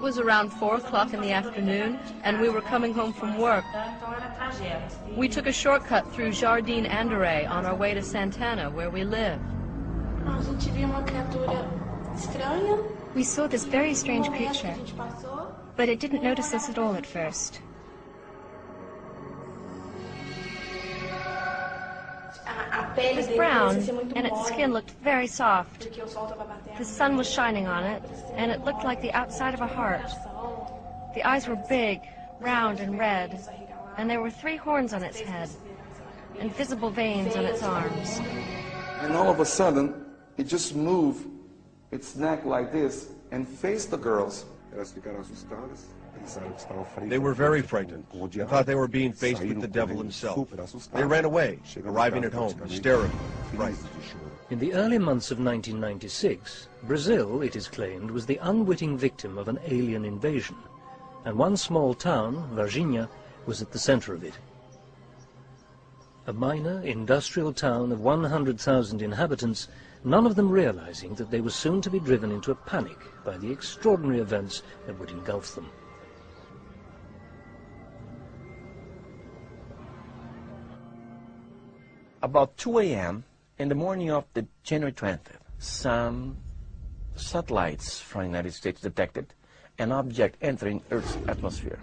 was around 4 o'clock in the afternoon, and we were coming home from work. We took a shortcut through Jardim Anderé on our way to Santana, where we live. We saw this very strange creature, but it didn't notice us at all at first. It was brown, and its skin looked very soft. The sun was shining on it, and it looked like the outside of a heart. The eyes were big, round, and red, and there were 3 horns on its head, and visible veins on its arms. And all of a sudden, it just moved its neck like this and faced the girls. They were very frightened. They thought they were being faced with the devil himself. They ran away, arriving at home, hysterical, frightened. In the early months of 1996, Brazil, it is claimed, was the unwitting victim of an alien invasion, and one small town, Varginha, was at the center of it. A minor industrial town of 100,000 inhabitants, none of them realizing that they were soon to be driven into a panic by the extraordinary events that would engulf them. About 2 a.m. in the morning of the January 20th, some satellites from the United States detected an object entering Earth's atmosphere.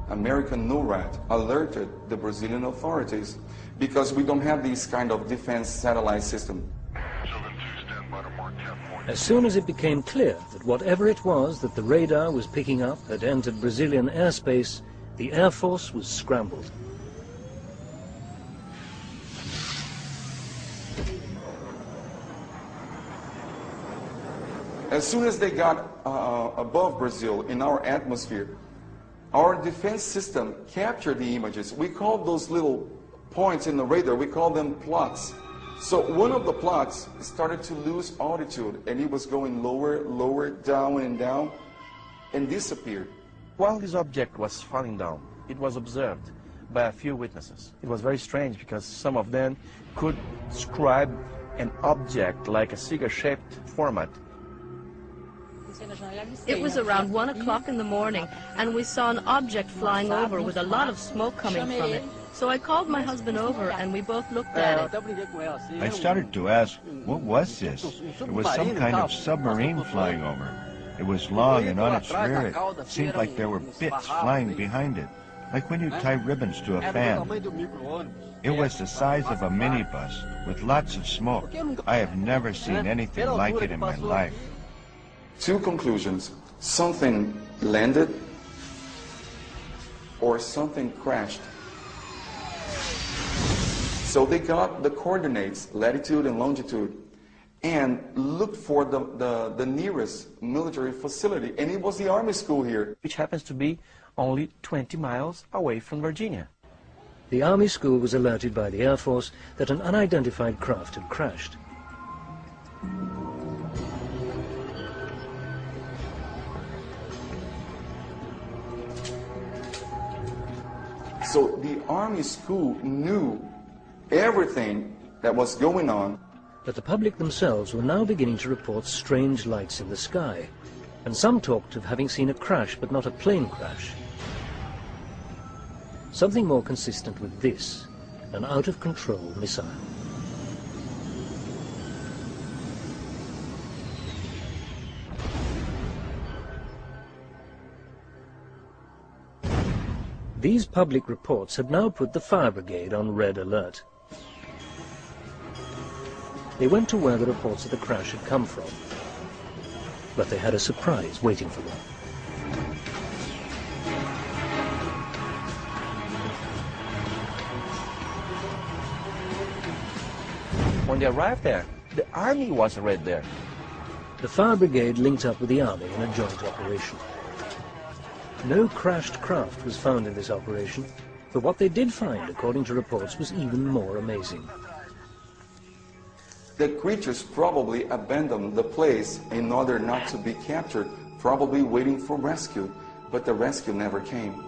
American NORAD alerted the Brazilian authorities because we don't have this kind of defense satellite system. As soon as it became clear that whatever it was that the radar was picking up had entered Brazilian airspace, the Air Force was scrambled. As soon as they got above Brazil in our atmosphere, our defense system captured the images. We call those little points in the radar, we call them plots. So one of the plots started to lose altitude, and it was going lower, lower, down, and disappeared. While this object was falling down, it was observed by a few witnesses. It was very strange because some of them could describe an object like a cigar-shaped format. It was around 1 o'clock in the morning, and we saw an object flying over with a lot of smoke coming from it. So I called my husband over, and we both looked at it. I started to ask, what was this? It was some kind of submarine flying over. It was long, and on its rear it seemed like there were bits flying behind it, like when you tie ribbons to a fan. It was the size of a minibus, with lots of smoke. I have never seen anything like it in my life. 2 conclusions: something landed or something crashed. So they got the coordinates, latitude and longitude, and looked for the nearest military facility, and it was the Army school here, which happens to be only 20 miles away from Virginia. The Army school was alerted by the Air Force that an unidentified craft had crashed. So the Army school knew everything that was going on. But the public themselves were now beginning to report strange lights in the sky, and some talked of having seen a crash, but not a plane crash. Something more consistent with this, an out-of-control missile. These public reports had now put the fire brigade on red alert. They went to where the reports of the crash had come from, but they had a surprise waiting for them. When they arrived there, the Army was already there. The fire brigade linked up with the Army in a joint operation. No crashed craft was found in this operation, but what they did find, according to reports, was even more amazing. The creatures probably abandoned the place in order not to be captured, probably waiting for rescue, but the rescue never came.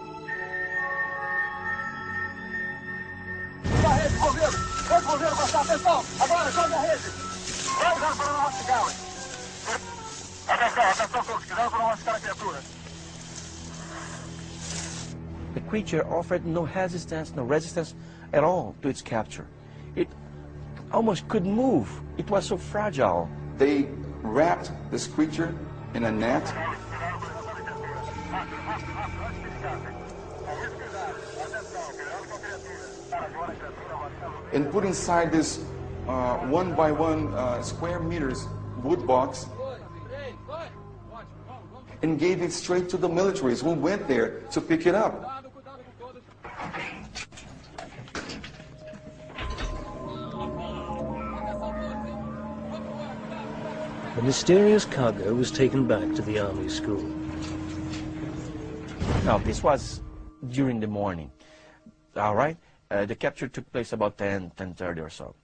The creature offered no resistance at all to its capture. It almost couldn't move. It was so fragile. They wrapped this creature in a net. And put inside this 1 by 1 square meters wood box and gave it straight to the militaries who went there to pick it up. The mysterious cargo was taken back to the army school. Now, this was during the morning, all right? The capture took place about 10:30 or so.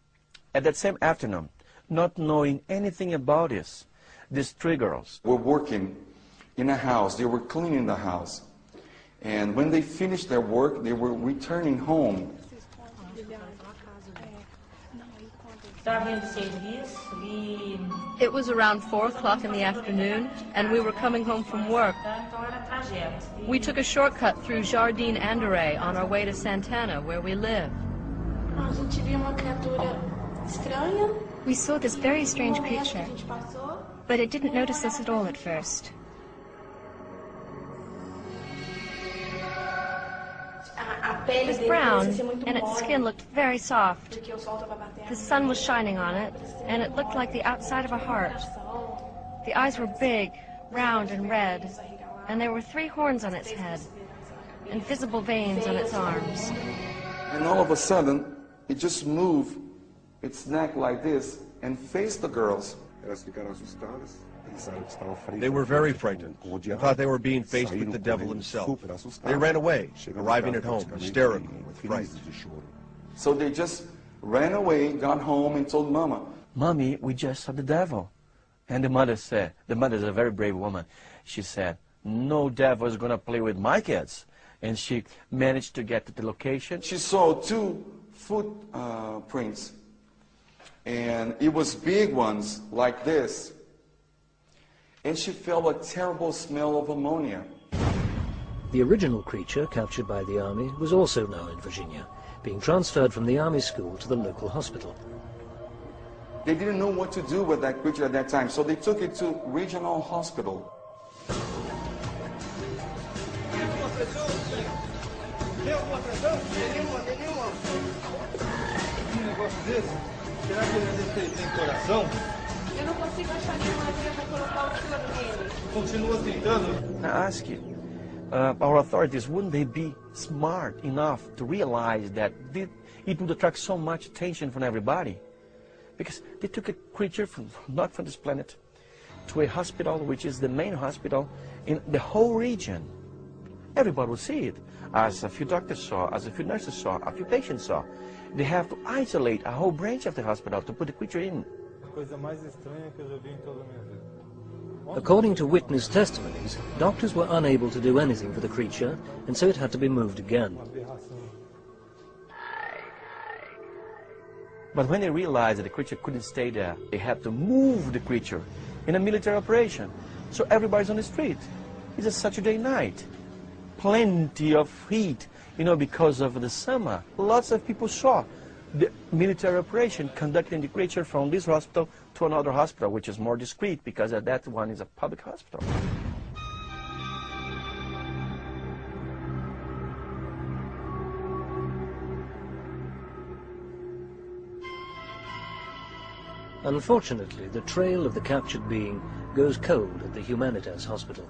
At that same afternoon, not knowing anything about this, these three girls were working in a house. They were cleaning the house. And when they finished their work, they were returning home. It was around 4 o'clock in the afternoon, and we were coming home from work. We took a shortcut through Jardim Andoré on our way to Santana, where we live. We saw this very strange creature, but it didn't notice us at all at first. It was brown, and its skin looked very soft. The sun was shining on it, and it looked like the outside of a heart. The eyes were big, round, and red, and there were 3 horns on its head, and visible veins on its arms. And all of a sudden, it just moved its neck like this and faced the girls. They were very frightened. I thought they were being faced with the devil himself. They ran away, arriving at home hysterical with fright. So they just ran away, got home, and told Mama, "Mommy, we just saw the devil." And the mother said, the mother is a very brave woman. She said, "No devil is going to play with my kids." And she managed to get to the location. She saw 2 footprints, and it was big ones like this. And she felt a terrible smell of ammonia. The original creature captured by the army was also now in Virginia, being transferred from the army school to the local hospital. They didn't know what to do with that creature at that time, so they took it to regional hospital. I ask you, our authorities, wouldn't they be smart enough to realize that it would attract so much attention from everybody? Because they took a creature not from this planet to a hospital, which is the main hospital in the whole region. Everybody will see it, as a few doctors saw, as a few nurses saw, a few patients saw. They have to isolate a whole branch of the hospital to put the creature in. According to witness testimonies, doctors were unable to do anything for the creature, and so it had to be moved again. But when they realized that the creature couldn't stay there, they had to move the creature in a military operation. So everybody's on the street. It's a Saturday night. Plenty of heat, because of the summer. Lots of people saw the military operation conducting the creature from this hospital to another hospital, which is more discreet because that one is a public hospital. Unfortunately, the trail of the captured being goes cold at the Humanitas hospital.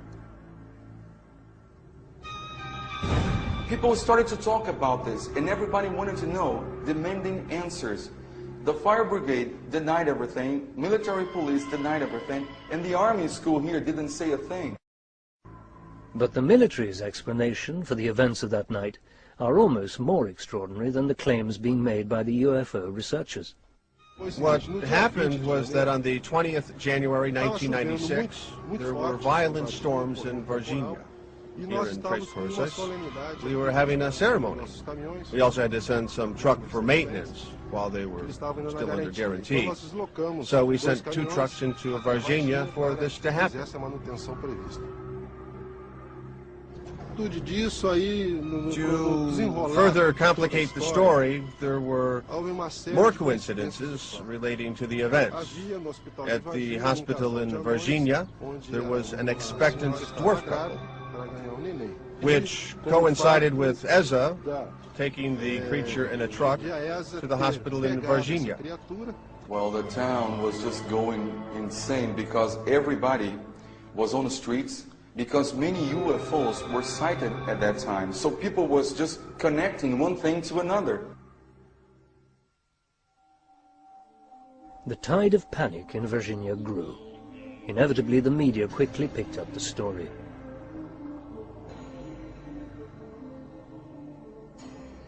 People started to talk about this, and everybody wanted to know, demanding answers. The fire brigade denied everything, military police denied everything, and the army school here didn't say a thing. But the military's explanation for the events of that night are almost more extraordinary than the claims being made by the UFO researchers. What happened was that on the 20th January 1996, there were violent storms in Virginia. here in Tres Cruces. We were having a ceremony. We also had to send some truck for maintenance while they were still under guarantee. So we sent 2 trucks into Varginha for this to happen. To further complicate the story, there were more coincidences relating to the events. At the hospital in Varginha, there was an expectant dwarf couple, which coincided with Eza taking the creature in a truck to the hospital in Varginha. Well, the town was just going insane because everybody was on the streets, because many UFOs were sighted at that time. So people was just connecting one thing to another. The tide of panic in Virginia grew. Inevitably, the media quickly picked up the story.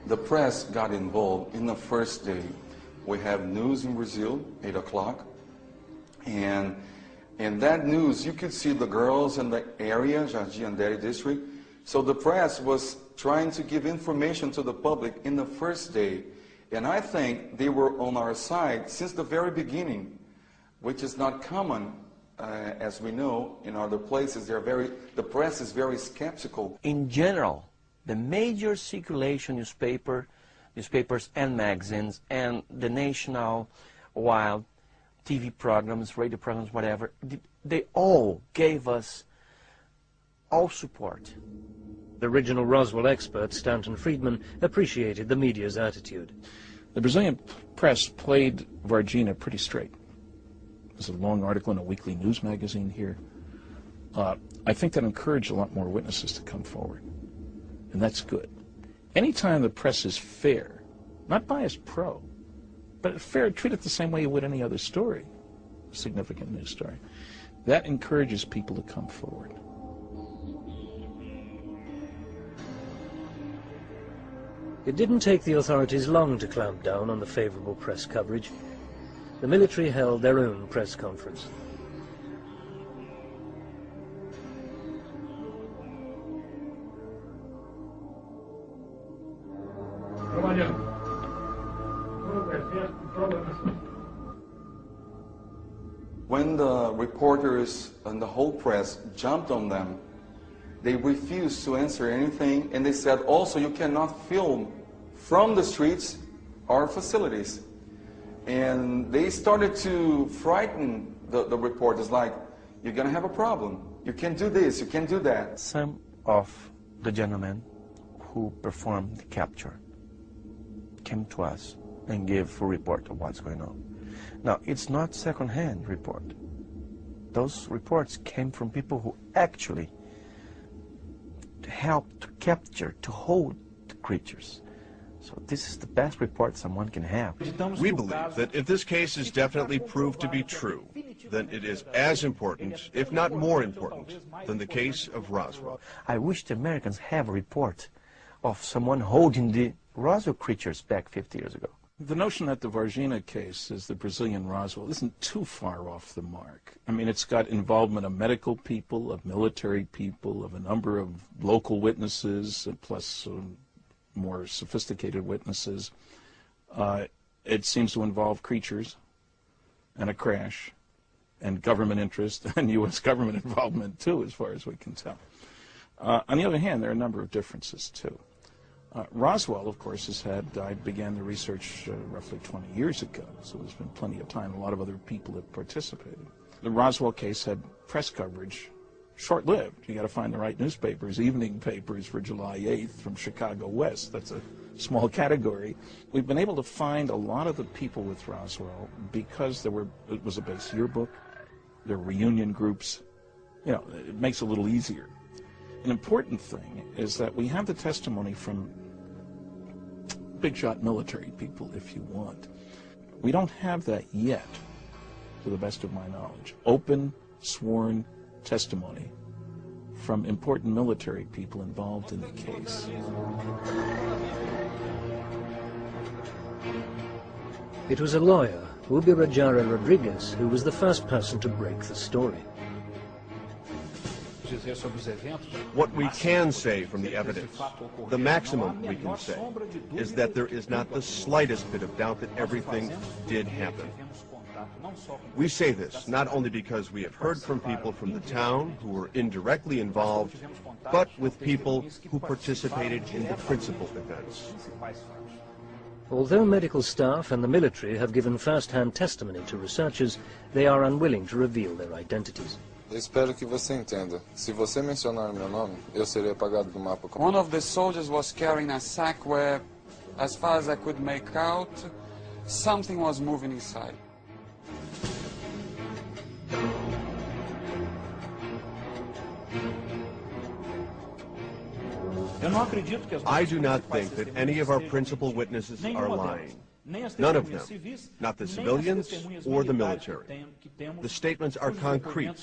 The press got involved in the first day. We have news in Brazil, 8 o'clock, and in that news, you could see the girls in the area, Jardim Andere district. So the press was trying to give information to the public in the first day. And I think they were on our side since the very beginning, which is not common, as we know, in other places. The press is very skeptical. In general, the major circulation newspapers and magazines, and the national wild TV programs, radio programs, whatever, they all gave us all support. The original Roswell expert, Stanton Friedman, appreciated the media's attitude. The Brazilian press played Varginha pretty straight. There's a long article in a weekly news magazine here. I think that encouraged a lot more witnesses to come forward, and that's good. Anytime the press is fair, not biased pro, but fair, treat it the same way you would any other story, a significant news story, that encourages people to come forward. It didn't take the authorities long to clamp down on the favorable press coverage. The military held their own press conference. When the reporters and the whole press jumped on them, they refused to answer anything, and they said also you cannot film from the streets our facilities. And they started to frighten the reporters, like, you're going to have a problem. You can't do this, you can't do that. Some of the gentlemen who performed the capture came to us and gave a report of what's going on. Now, it's not second-hand report. Those reports came from people who actually helped to capture, to hold the creatures. So this is the best report someone can have. We believe that if this case is definitely proved to be true, then it is as important, if not more important, than the case of Roswell. I wish the Americans have a report of someone holding the Roswell creatures back 50 years ago. The notion that the Varginha case is the Brazilian Roswell isn't too far off the mark. I mean, it's got involvement of medical people, of military people, of a number of local witnesses, plus more sophisticated witnesses. It seems to involve creatures and a crash and government interest and U.S. government involvement, too, as far as we can tell. On the other hand, there are a number of differences, too. Roswell, of course, I began the research roughly 20 years ago, so there's been plenty of time. A lot of other people have participated. The Roswell case had press coverage, short-lived. You got to find the right newspapers, evening papers for July 8th from Chicago West. That's a small category. We've been able to find a lot of the people with Roswell because it was a base yearbook, there were reunion groups. You know, it makes it a little easier. An important thing is that we have the testimony from big-shot military people, if you want. We don't have that yet, to the best of my knowledge. Open, sworn testimony from important military people involved in the case. It was a lawyer, Ubirajara Rodriguez, who was the first person to break the story. What we can say from the evidence, the maximum we can say, is that there is not the slightest bit of doubt that everything did happen. We say this not only because we have heard from people from the town who were indirectly involved, but with people who participated in the principal events. Although medical staff and the military have given first-hand testimony to researchers, they are unwilling to reveal their identities. Espero que você entenda. Se você mencionar meu nome, eu serei apagado do mapa. One of the soldiers was carrying a sack where, as far as I could make out, something was moving inside. I do not think that any of our principal witnesses are lying. None of them, not the civilians or the military. The statements are concrete,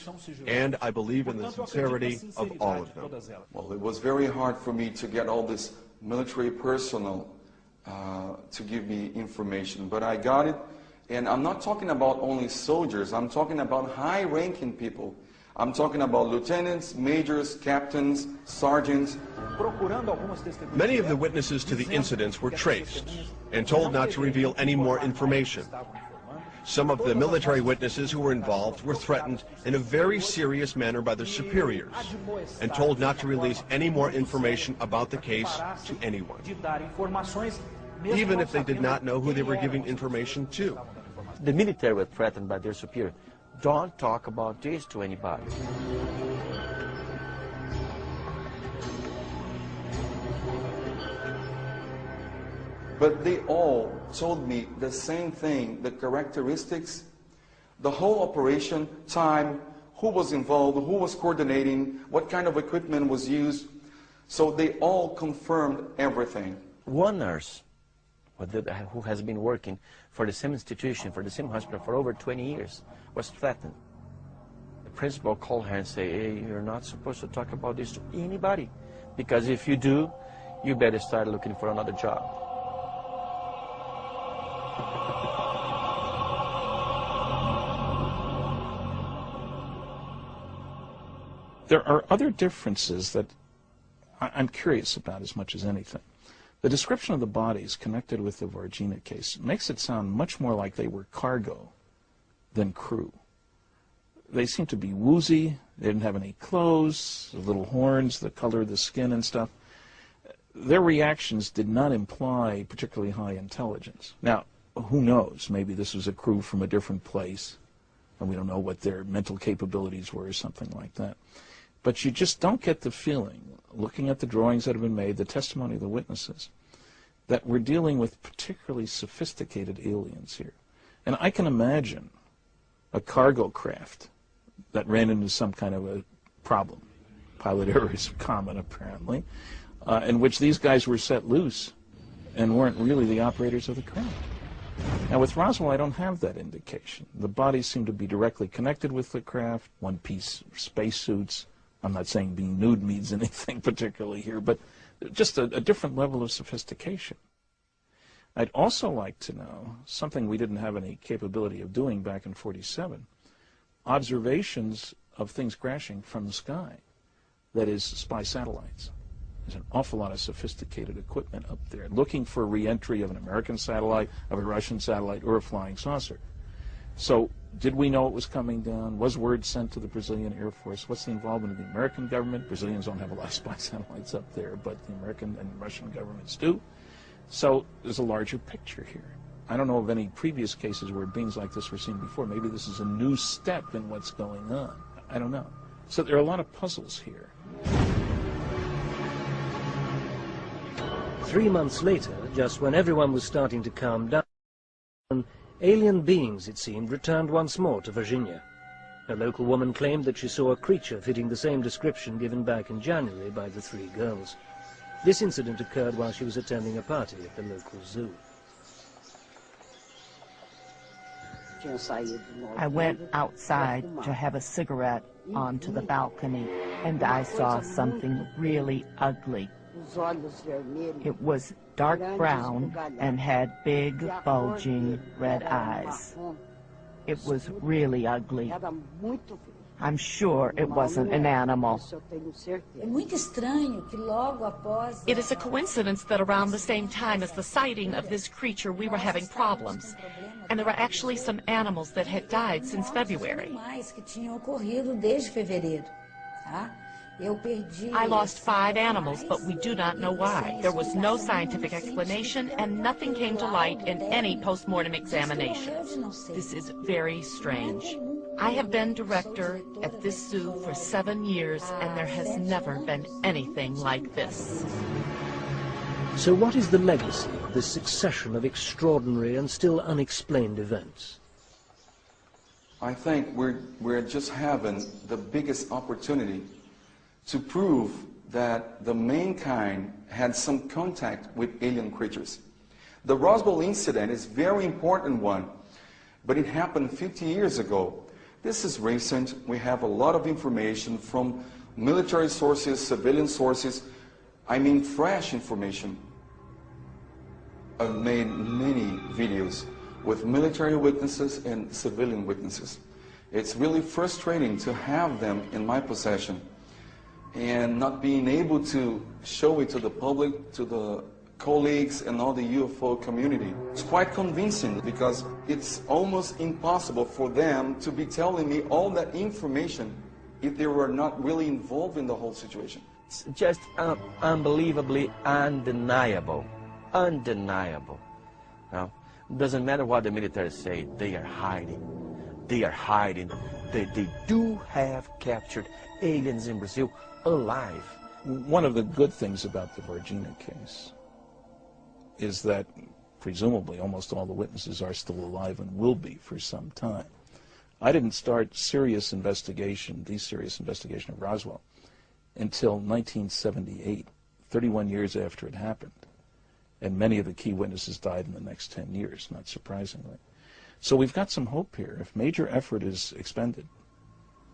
and I believe in the sincerity of all of them. Well, it was very hard for me to get all this military personnel to give me information, but I got it, and I'm not talking about only soldiers, I'm talking about high-ranking people. I'm talking about lieutenants, majors, captains, sergeants. Many of the witnesses to the incidents were traced and told not to reveal any more information. Some of the military witnesses who were involved were threatened in a very serious manner by their superiors and told not to release any more information about the case to anyone, even if they did not know who they were giving information to. The military were threatened by their superior. Don't talk about this to anybody. But they all told me the same thing, the characteristics, the whole operation, time, who was involved, who was coordinating, what kind of equipment was used. So they all confirmed everything. One nurse who has been working for the same institution, for the same hospital for over 20 years, was threatened. The principal called her and said, hey, you're not supposed to talk about this to anybody, because if you do, you better start looking for another job. There are other differences that I'm curious about as much as anything. The description of the bodies connected with the Varginha case makes it sound much more like they were cargo than crew. They seem to be woozy, they didn't have any clothes, the little horns, the color of the skin and stuff. Their reactions did not imply particularly high intelligence. Now, who knows, maybe this was a crew from a different place, and we don't know what their mental capabilities were or something like that. But you just don't get the feeling, looking at the drawings that have been made, the testimony of the witnesses, that we're dealing with particularly sophisticated aliens here. And I can imagine a cargo craft that ran into some kind of a problem, pilot error is common apparently, in which these guys were set loose and weren't really the operators of the craft. Now with Roswell, I don't have that indication. The bodies seem to be directly connected with the craft, one-piece spacesuits. I'm not saying being nude means anything particularly here, but just a different level of sophistication. I'd also like to know something we didn't have any capability of doing back in '47, observations of things crashing from the sky, that is, spy satellites. There's an awful lot of sophisticated equipment up there, looking for re-entry of an American satellite, of a Russian satellite, or a flying saucer. So, did we know it was coming down? Was word sent to the Brazilian Air Force? What's the involvement of the American government? Brazilians don't have a lot of spy satellites up there, but the American and Russian governments do. So, there's a larger picture here. I don't know of any previous cases where beings like this were seen before. Maybe this is a new step in what's going on. I don't know. So there are a lot of puzzles here. 3 months later, just when everyone was starting to calm down, alien beings, it seemed, returned once more to Virginia. A local woman claimed that she saw a creature fitting the same description given back in January by the 3 girls. This incident occurred while she was attending a party at the local zoo. I went outside to have a cigarette onto the balcony, and I saw something really ugly. It was dark brown and had big, bulging red eyes. It was really ugly. I'm sure it wasn't an animal. It is a coincidence that around the same time as the sighting of this creature, we were having problems. And there were actually some animals that had died since February. I lost 5 animals, but we do not know why. There was no scientific explanation, and nothing came to light in any post-mortem examination. This is very strange. I have been director at this zoo for 7 years, and there has never been anything like this. So what is the legacy of this succession of extraordinary and still unexplained events? I think we're just having the biggest opportunity to prove that the mankind had some contact with alien creatures. The Roswell incident is a very important one, but it happened 50 years ago. This is recent. We have a lot of information from military sources, civilian sources. I mean fresh information. I've made many videos with military witnesses and civilian witnesses. It's really frustrating to have them in my possession and not being able to show it to the public, to the colleagues and all the UFO community. It's quite convincing because it's almost impossible for them to be telling me all that information if they were not really involved in the whole situation. It's just unbelievably undeniable. Undeniable. Now, it doesn't matter what the military say, they are hiding. They are hiding. They do have captured aliens in Brazil alive. One of the good things about the Varginha case is that presumably almost all the witnesses are still alive and will be for some time. I didn't start serious investigation, the serious investigation of Roswell, until 1978, 31 years after it happened. And many of the key witnesses died in the next 10 years, not surprisingly. So we've got some hope here. If major effort is expended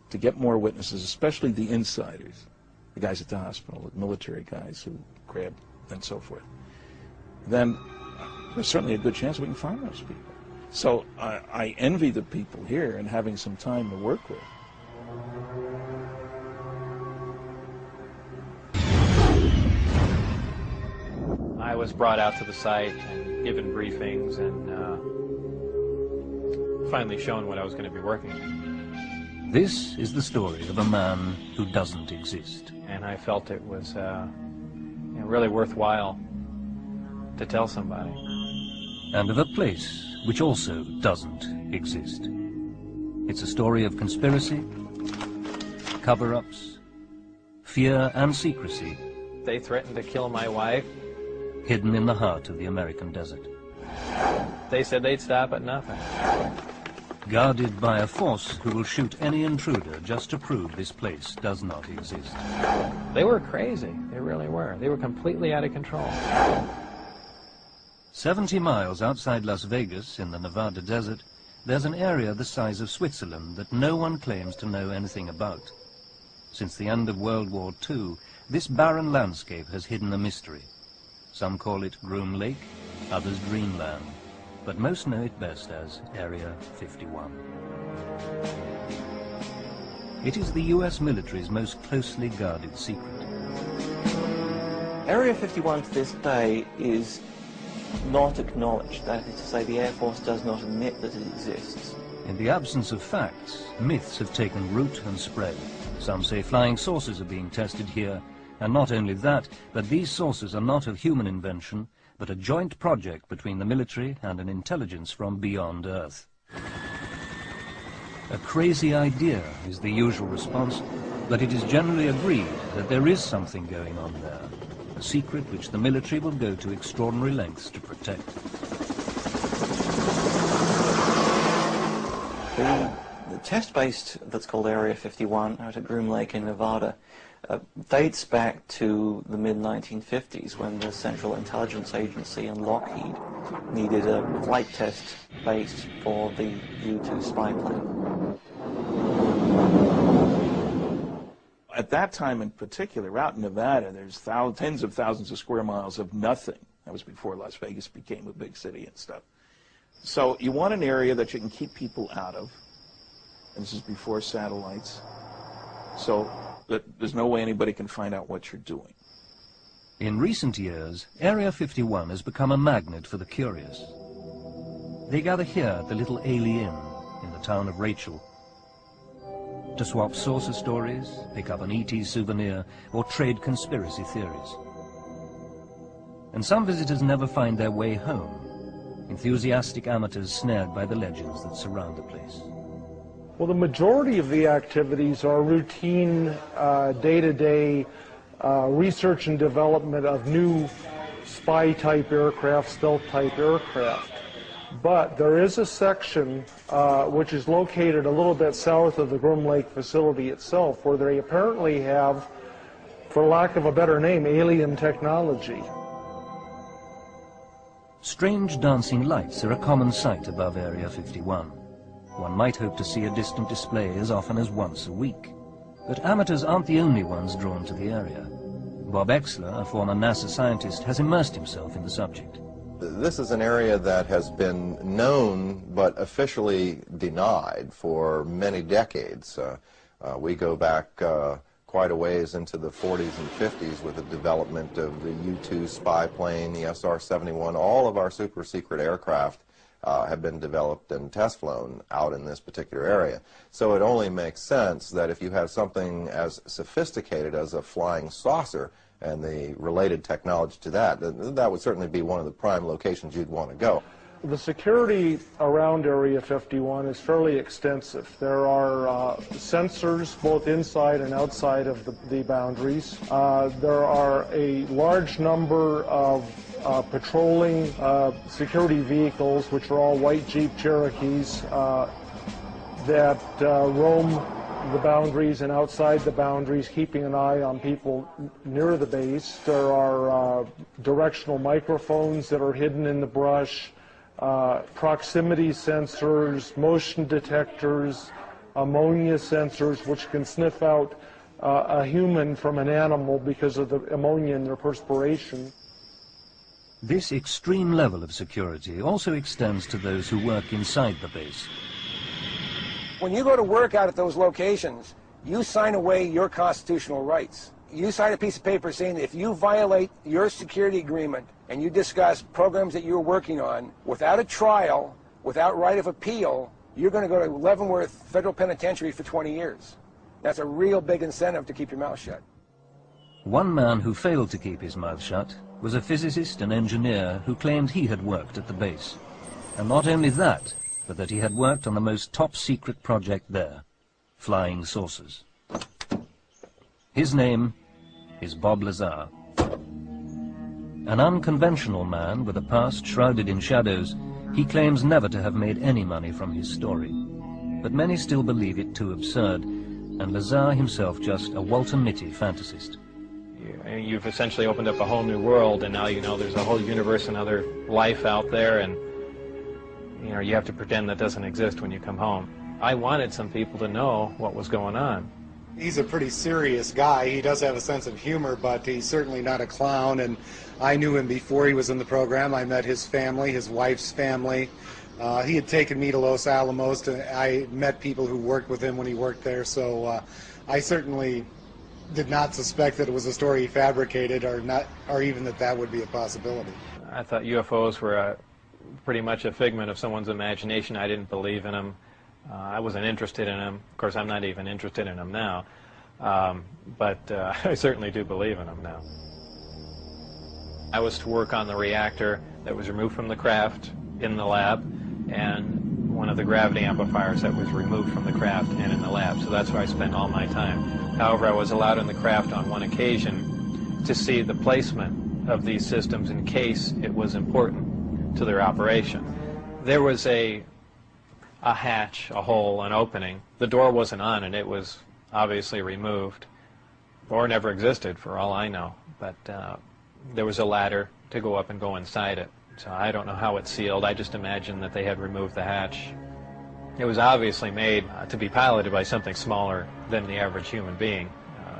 to get more witnesses, especially the insiders, the guys at the hospital, the military guys who grabbed and so forth, then there's certainly a good chance we can find those people. So I envy the people here and having some time to work with. I was brought out to the site and given briefings and finally shown what I was going to be working on. This is the story of a man who doesn't exist. And I felt it was really worthwhile to tell somebody. And of a place which also doesn't exist. It's a story of conspiracy, cover-ups, fear and secrecy. They threatened to kill my wife. Hidden in the heart of the American desert. They said they'd stop at nothing. Guarded by a force who will shoot any intruder just to prove this place does not exist. They were crazy. They really were. They were completely out of control. 70 miles outside Las Vegas in the Nevada desert, there's an area the size of Switzerland that no one claims to know anything about. Since the end of World War II, this barren landscape has hidden a mystery. Some call it Groom Lake, others Dreamland, but most know it best as Area 51. It is the US military's most closely guarded secret. Area 51 to this day is not acknowledged. That is to say, the Air Force does not admit that it exists. In the absence of facts, myths have taken root and spread. Some say flying saucers are being tested here, and not only that, but these saucers are not of human invention, but a joint project between the military and an intelligence from beyond Earth. A crazy idea is the usual response, but it is generally agreed that there is something going on there, a secret which the military will go to extraordinary lengths to protect. The test-based that's called Area 51 out at Groom Lake in Nevada dates back to the mid-1950s when the Central Intelligence Agency and Lockheed needed a flight test base for the U-2 spy plane. At that time in particular, out in Nevada, there's tens of thousands of square miles of nothing. That was before Las Vegas became a big city and stuff. So you want an area that you can keep people out of, and this is before satellites, so that there's no way anybody can find out what you're doing. In recent years, Area 51 has become a magnet for the curious. They gather here at the little Ailey Inn in the town of Rachel to swap saucer stories, pick up an ET souvenir, or trade conspiracy theories. And some visitors never find their way home, enthusiastic amateurs snared by the legends that surround the place. Well, the majority of the activities are routine, day-to-day research and development of new spy-type aircraft, stealth-type aircraft. But there is a section which is located a little bit south of the Groom Lake facility itself, where they apparently have, for lack of a better name, alien technology. Strange dancing lights are a common sight above Area 51. One might hope to see a distant display as often as once a week. But amateurs aren't the only ones drawn to the area. Bob Exler, a former NASA scientist, has immersed himself in the subject. This is an area that has been known but officially denied for many decades. We go back quite a ways into the 40s and 50s with the development of the U-2 spy plane, the SR-71. All of our super secret aircraft have been developed and test flown out in this particular area. So it only makes sense that if you have something as sophisticated as a flying saucer and the related technology to that, that would certainly be one of the prime locations you'd want to go. The security around Area 51 is fairly extensive. There are sensors both inside and outside of the boundaries. There are a large number of patrolling security vehicles, which are all white Jeep Cherokees, that roam the boundaries and outside the boundaries, keeping an eye on people near the base. There are directional microphones that are hidden in the brush, proximity sensors, motion detectors, ammonia sensors, which can sniff out a human from an animal because of the ammonia in their perspiration. This extreme level of security also extends to those who work inside the base. When you go to work out at those locations, you sign away your constitutional rights. You sign a piece of paper saying that if you violate your security agreement and you discuss programs that you're working on without a trial, without right of appeal, you're going to go to Leavenworth Federal Penitentiary for 20 years. That's a real big incentive to keep your mouth shut. One man who failed to keep his mouth shut was a physicist and engineer who claimed he had worked at the base. And not only that, but that he had worked on the most top-secret project there, flying saucers. His name is Bob Lazar. An unconventional man with a past shrouded in shadows, he claims never to have made any money from his story. But many still believe it too absurd, and Lazar himself just a Walter Mitty fantasist. You've essentially opened up a whole new world, and now you know there's a whole universe and other life out there, and you have to pretend that doesn't exist when you come home. I wanted some people to know what was going on. He's a pretty serious guy. He does have a sense of humor, but he's certainly not a clown, and I knew him before he was in the program. I met his family, his wife's family. He had taken me to Los Alamos. I met people who worked with him when he worked there, so I certainly did not suspect that it was a story he fabricated, or even that would be a possibility. I thought UFOs were pretty much a figment of someone's imagination. I didn't believe in them. I wasn't interested in them. Of course, I'm not even interested in them now. But I certainly do believe in them now. I was to work on the reactor that was removed from the craft in the lab, and one of the gravity amplifiers that was removed from the craft and in the lab. So that's where I spent all my time. However, I was allowed in the craft on one occasion to see the placement of these systems in case it was important to their operation. There was a hatch, a hole, an opening. The door wasn't on, and it was obviously removed, or never existed for all I know. But there was a ladder to go up and go inside it. So I don't know how it's sealed. I just imagine that they had removed the hatch. It was obviously made to be piloted by something smaller than the average human being,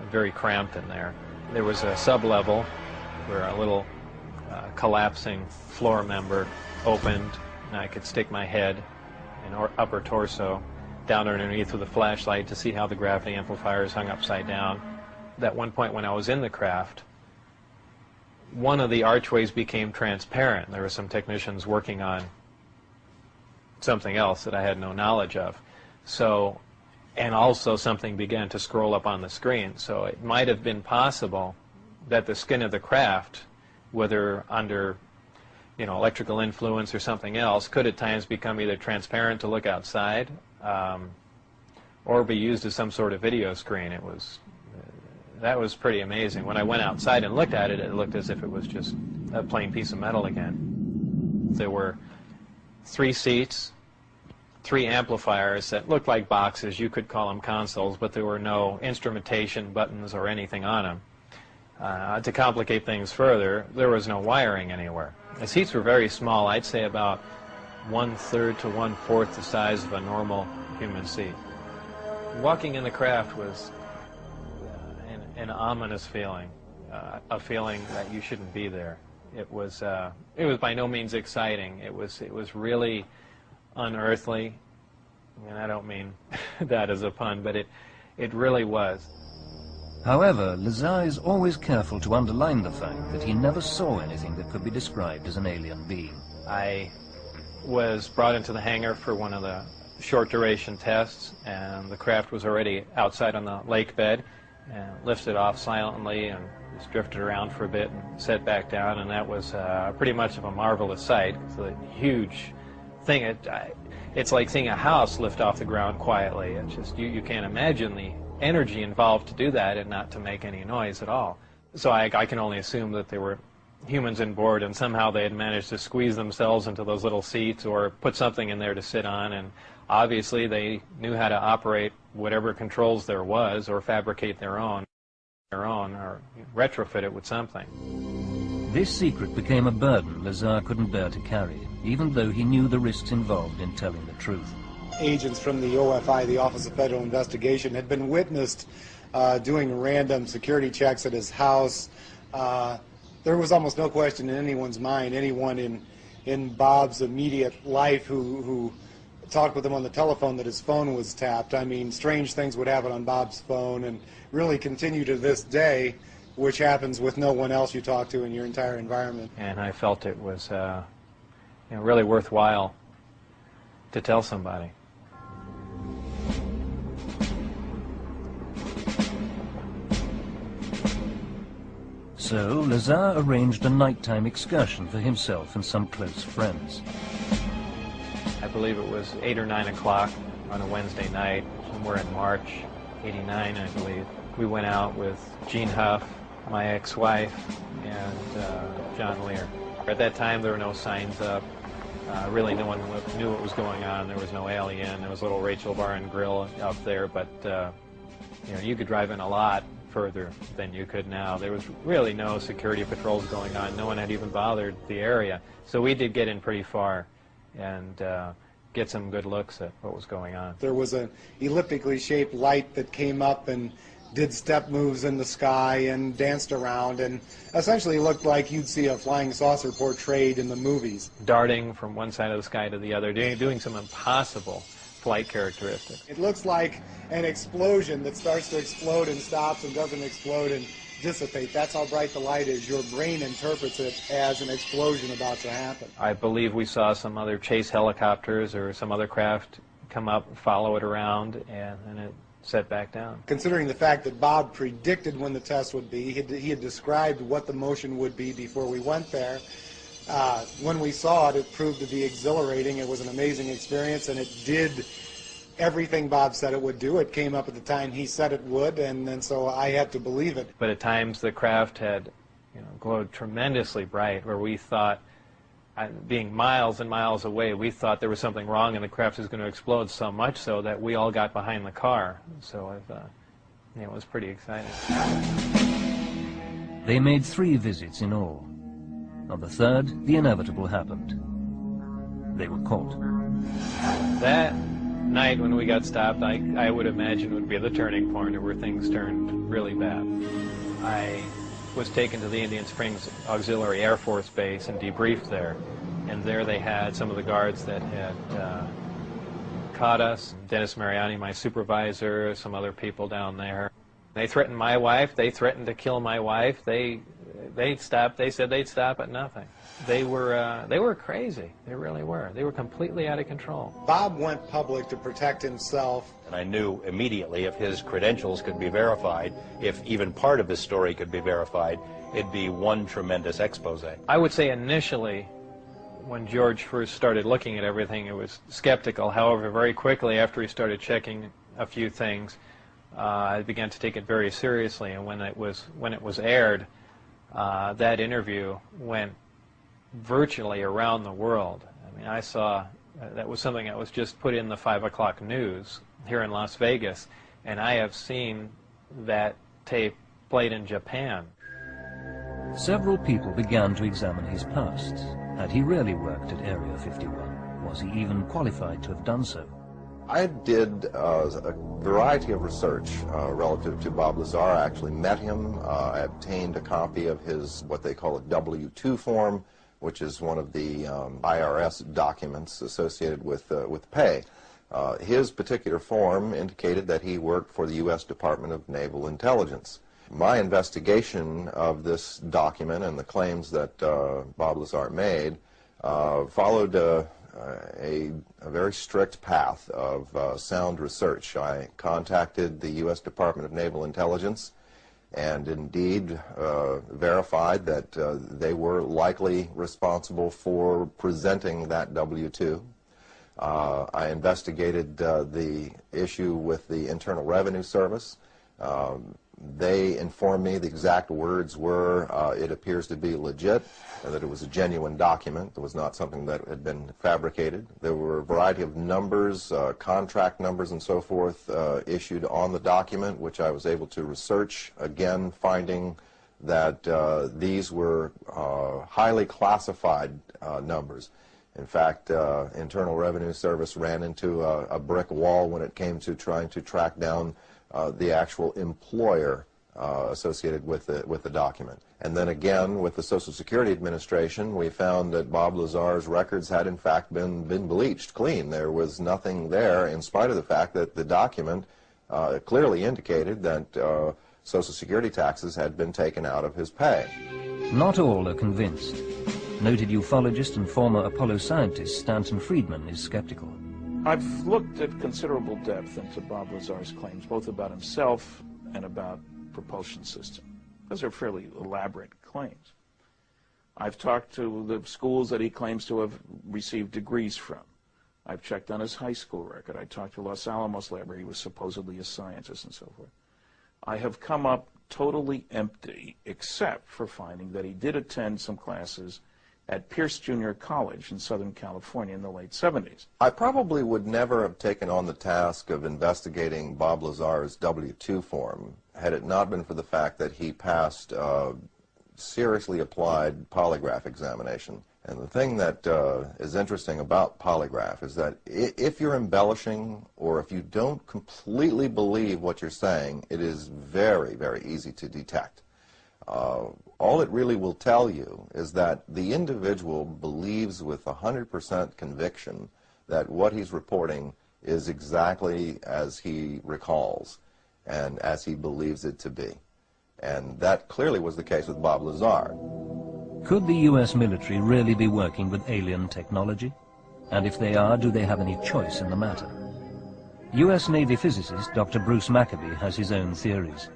very cramped in there. There was a sub-level where a little collapsing floor member opened, and I could stick my head and upper torso down underneath with a flashlight to see how the gravity amplifiers hung upside down. At one point when I was in the craft, one of the archways became transparent. There were some technicians working on something else that I had no knowledge of. So, and also something began to scroll up on the screen. So it might have been possible that the skin of the craft, whether under electrical influence or something else, could at times become either transparent to look outside or be used as some sort of video screen. That was pretty amazing. When I went outside and looked at it, it looked as if it was just a plain piece of metal again. There were 3 seats, 3 amplifiers that looked like boxes. You could call them consoles, but there were no instrumentation buttons or anything on them. To complicate things further, there was no wiring anywhere. The seats were very small. I'd say about 1/3 to 1/4 the size of a normal human seat. Walking in the craft was an ominous feeling, a feeling that you shouldn't be there. It was by no means exciting. It was really unearthly, and I don't mean that as a pun, but it really was. However, Lazar is always careful to underline the fact that he never saw anything that could be described as an alien being. I was brought into the hangar for one of the short-duration tests, and the craft was already outside on the lake bed, and lifted off silently and just drifted around for a bit and set back down, and that was pretty much of a marvelous sight. It's a huge thing. It's like seeing a house lift off the ground quietly. It's just, you can't imagine the energy involved to do that and not to make any noise at all. So I can only assume that there were humans on board, and somehow they had managed to squeeze themselves into those little seats or put something in there to sit on, and obviously they knew how to operate whatever controls there was, or fabricate their own, or retrofit it with something. This secret became a burden Lazar couldn't bear to carry, even though he knew the risks involved in telling the truth. Agents from the OFI, the Office of Federal Investigation, had been witnessed doing random security checks at his house. There was almost no question in anyone's mind, anyone in Bob's immediate life who talked with him on the telephone, that his phone was tapped. I mean, strange things would happen on Bob's phone and really continue to this day, which happens with no one else you talk to in your entire environment. And I felt it was really worthwhile to tell somebody. So Lazar arranged a nighttime excursion for himself and some close friends. I believe it was 8 or 9 o'clock on a Wednesday night, somewhere in March, '89, I believe. We went out with Gene Huff, my ex-wife, and John Lear. At that time, there were no signs up. Really, no one knew what was going on. There was no alien. There was a little Rachel Bar and Grill up there, but you could drive in a lot further than you could now. There was really no security patrols going on. No one had even bothered the area. So we did get in pretty far and get some good looks at what was going on. There was an elliptically shaped light that came up and did step moves in the sky and danced around, and essentially looked like you'd see a flying saucer portrayed in the movies. Darting from one side of the sky to the other, doing some impossible flight characteristics. It looks like an explosion that starts to explode and stops and doesn't explode and dissipate. That's how bright the light is. Your brain interprets it as an explosion about to happen. I believe we saw some other chase helicopters or some other craft come up, follow it around, and it set back down. Considering the fact that Bob predicted when the test would be, he had described what the motion would be before we went there. When we saw it, it proved to be exhilarating. It was an amazing experience, and it did everything Bob said it would do. It came up at the time he said it would, and so I had to believe it. But at times the craft had glowed tremendously bright, where we thought, being miles and miles away, we thought there was something wrong and the craft was going to explode, so much so that we all got behind the car. So it was pretty exciting. They made 3 visits in all. On the 3rd, the inevitable happened. They were caught. That night when we got stopped, I would imagine would be the turning point where things turned really bad. I was taken to the Indian Springs Auxiliary Air Force Base and debriefed there. And there they had some of the guards that had caught us. Dennis Mariani, my supervisor, some other people down there. They threatened my wife. They threatened to kill my wife. They said they'd stop at nothing. They were crazy. They really were. They were completely out of control. Bob went public to protect himself. And I knew immediately if his credentials could be verified, if even part of his story could be verified, it'd be one tremendous expose. I would say initially, when George first started looking at everything, it was skeptical. However, very quickly after he started checking a few things, I began to take it very seriously. And when it was aired, that interview went virtually around the world. I mean, I saw that was something that was just put in the 5 o'clock news here in Las Vegas, and I have seen that tape played in Japan. Several people began to examine his past. Had he really worked at Area 51? Was he even qualified to have done so? I did a variety of research relative to Bob Lazar. I actually met him. I obtained a copy of his, what they call a W-2 form, which is one of the IRS documents associated with pay. His particular form indicated that he worked for the U.S. Department of Naval Intelligence. My investigation of this document and the claims that Bob Lazar made followed a very strict path of sound research. I contacted the U.S. Department of Naval Intelligence and indeed verified that they were likely responsible for presenting that W-2. I investigated the issue with the Internal Revenue Service. They informed me the exact words were, it appears to be legit, and that it was a genuine document. It was not something that had been fabricated. There were a variety of numbers, contract numbers and so forth, issued on the document, which I was able to research, again finding that these were highly classified numbers. In fact, Internal Revenue Service ran into a brick wall when it came to trying to track down the actual employer associated with the document. And then again, with the Social Security Administration, we found that Bob Lazar's records had in fact been bleached clean. There was nothing there, in spite of the fact that the document clearly indicated that Social Security taxes had been taken out of his pay. Not all are convinced. Noted ufologist and former Apollo scientist Stanton Friedman is skeptical. I've looked at considerable depth into Bob Lazar's claims, both about himself and about propulsion system. Those are fairly elaborate claims. I've talked to the schools that he claims to have received degrees from. I've checked on his high school record. I talked to Los Alamos Lab, where he was supposedly a scientist and so forth. I have come up totally empty, except for finding that he did attend some classes at Pierce Junior College in Southern California in the late 70s. I probably would never have taken on the task of investigating Bob Lazar's W-2 form had it not been for the fact that he passed a seriously applied polygraph examination. And the thing that is interesting about polygraph is that if you're embellishing or if you don't completely believe what you're saying, it is very, very easy to detect. All it really will tell you is that the individual believes with 100% conviction that what he's reporting is exactly as he recalls and as he believes it to be. And that clearly was the case with Bob Lazar. Could the U.S. military really be working with alien technology? And if they are, do they have any choice in the matter? U.S. Navy physicist Dr. Bruce Maccabee has his own theories.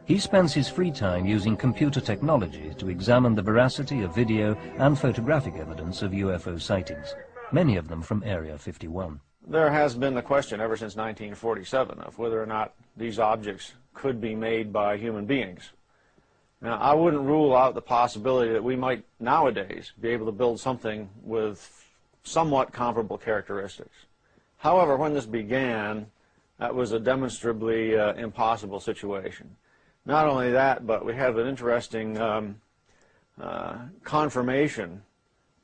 He spends his free time using computer technology to examine the veracity of video and photographic evidence of UFO sightings, many of them from Area 51. There has been the question ever since 1947 of whether or not these objects could be made by human beings. Now, I wouldn't rule out the possibility that we might nowadays be able to build something with somewhat comparable characteristics. However, when this began, that was a demonstrably impossible situation. Not only that, but we have an interesting confirmation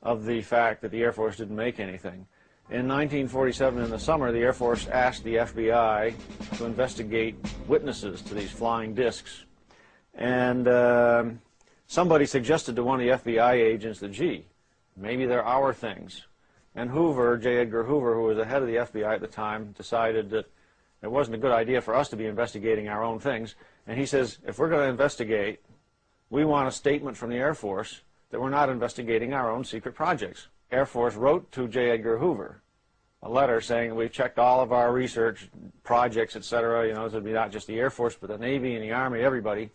of the fact that the Air Force didn't make anything. In 1947, in the summer, the Air Force asked the FBI to investigate witnesses to these flying discs. And somebody suggested to one of the FBI agents that, gee, maybe they're our things. And Hoover, J. Edgar Hoover, who was the head of the FBI at the time, decided that it wasn't a good idea for us to be investigating our own things. And he says, if we're going to investigate, we want a statement from the Air Force that we're not investigating our own secret projects. Air Force wrote to J. Edgar Hoover a letter saying we've checked all of our research projects, etc. You know, this would be not just the Air Force, but the Navy and the Army, everybody.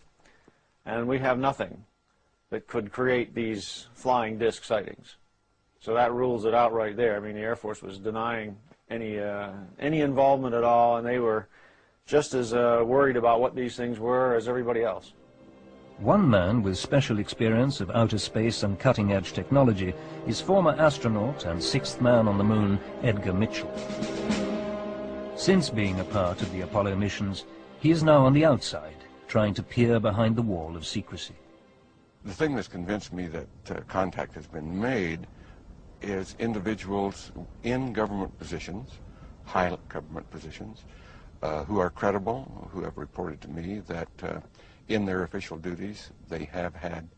And we have nothing that could create these flying disc sightings. So that rules it out right there. I mean, the Air Force was denying any involvement at all, and they were just as worried about what these things were as everybody else. One man with special experience of outer space and cutting-edge technology is former astronaut and sixth man on the moon, Edgar Mitchell. Since being a part of the Apollo missions, he is now on the outside, trying to peer behind the wall of secrecy. The thing that's convinced me that contact has been made is individuals in government positions, high government positions, who are credible, who have reported to me that in their official duties they have had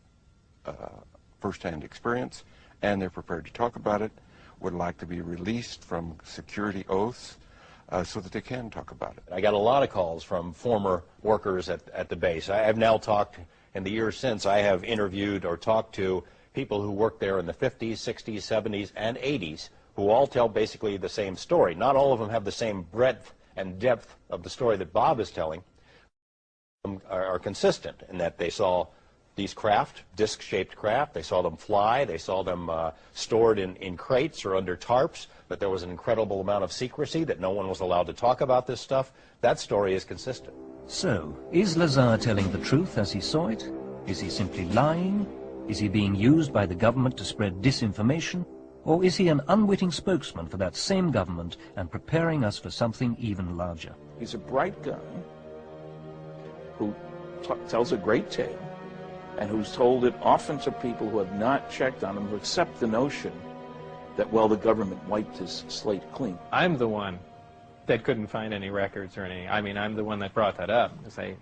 first-hand experience and they're prepared to talk about it, would like to be released from security oaths so that they can talk about it. I got a lot of calls from former workers at the base. I have now talked, in the years since, I have interviewed or talked to people who worked there in the 50s, 60s, 70s, and 80s, who all tell basically the same story. Not all of them have the same breadth and depth of the story that Bob is telling, are consistent in that they saw these craft, disc-shaped craft, they saw them fly, they saw them stored in crates or under tarps, that there was an incredible amount of secrecy, that no one was allowed to talk about this stuff. That story is consistent. So, is Lazar telling the truth as he saw it? Is he simply lying? Is he being used by the government to spread disinformation? Or is he an unwitting spokesman for that same government and preparing us for something even larger? He's a bright guy who tells a great tale and who's told it often to people who have not checked on him, who accept the notion that, well, the government wiped his slate clean. I'm the one that couldn't find any records or any, I mean, I'm the one that brought that up, because I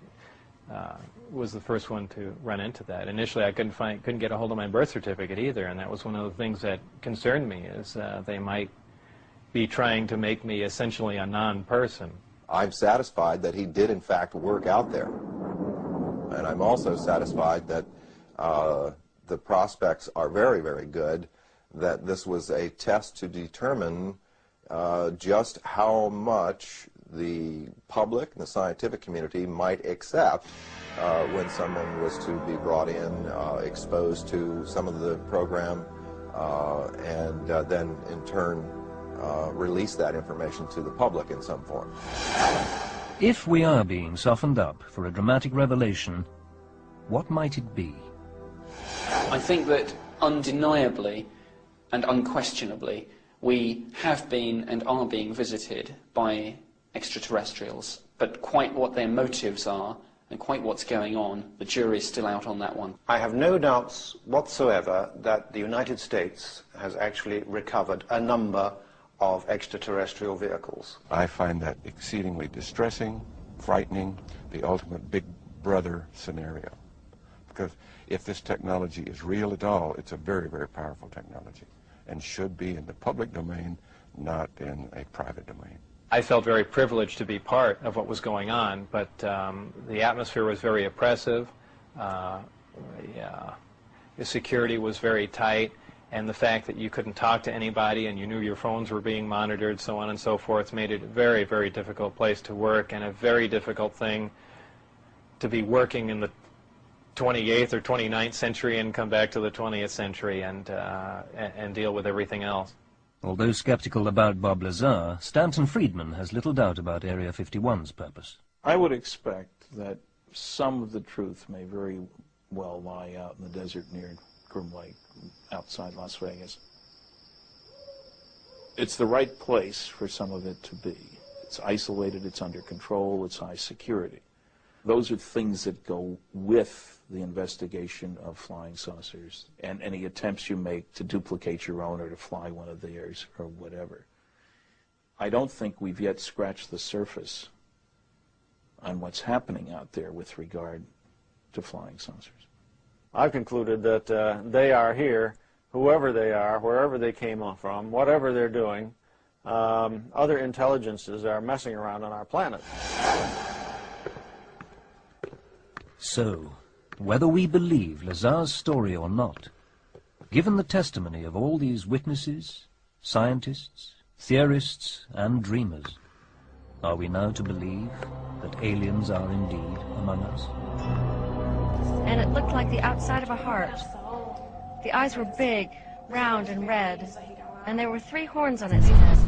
was the first one to run into that. Initially, I couldn't get a hold of my birth certificate either, and that was one of the things that concerned me, is they might be trying to make me essentially a non-person. I'm satisfied that he did in fact work out there. And I'm also satisfied that the prospects are very, very good, that this was a test to determine just how much the public and the scientific community might accept when someone was to be brought in, exposed to some of the program, and then in turn release that information to the public in some form. If we are being softened up for a dramatic revelation, what might it be? I think that undeniably and unquestionably we have been and are being visited by extraterrestrials, but quite what their motives are and quite what's going on, the jury's still out on that one. I have no doubts whatsoever that the United States has actually recovered a number of extraterrestrial vehicles. I find that exceedingly distressing, frightening, the ultimate big brother scenario. Because if this technology is real at all, it's a very, very powerful technology and should be in the public domain, not in a private domain. I felt very privileged to be part of what was going on, but the atmosphere was very oppressive. The security was very tight, and the fact that you couldn't talk to anybody and you knew your phones were being monitored, so on and so forth, made it a very, very difficult place to work, and a very difficult thing to be working in the 28th or 29th century and come back to the 20th century and deal with everything else. Although skeptical about Bob Lazar, Stanton Friedman has little doubt about Area 51's purpose. I would expect that some of the truth may very well lie out in the desert near Groom Lake, outside Las Vegas. It's the right place for some of it to be. It's isolated, it's under control, it's high security. Those are things that go with the investigation of flying saucers and any attempts you make to duplicate your own or to fly one of theirs or whatever. I don't think we've yet scratched the surface on what's happening out there with regard to flying saucers. I've concluded that they are here whoever they are, wherever they came from, whatever they're doing, other intelligences are messing around on our planet. So, whether we believe Lazar's story or not, given the testimony of all these witnesses, scientists, theorists, and dreamers, are we now to believe that aliens are indeed among us? And it looked like the outside of a heart. The eyes were big, round, and red, and there were 3 horns on its head.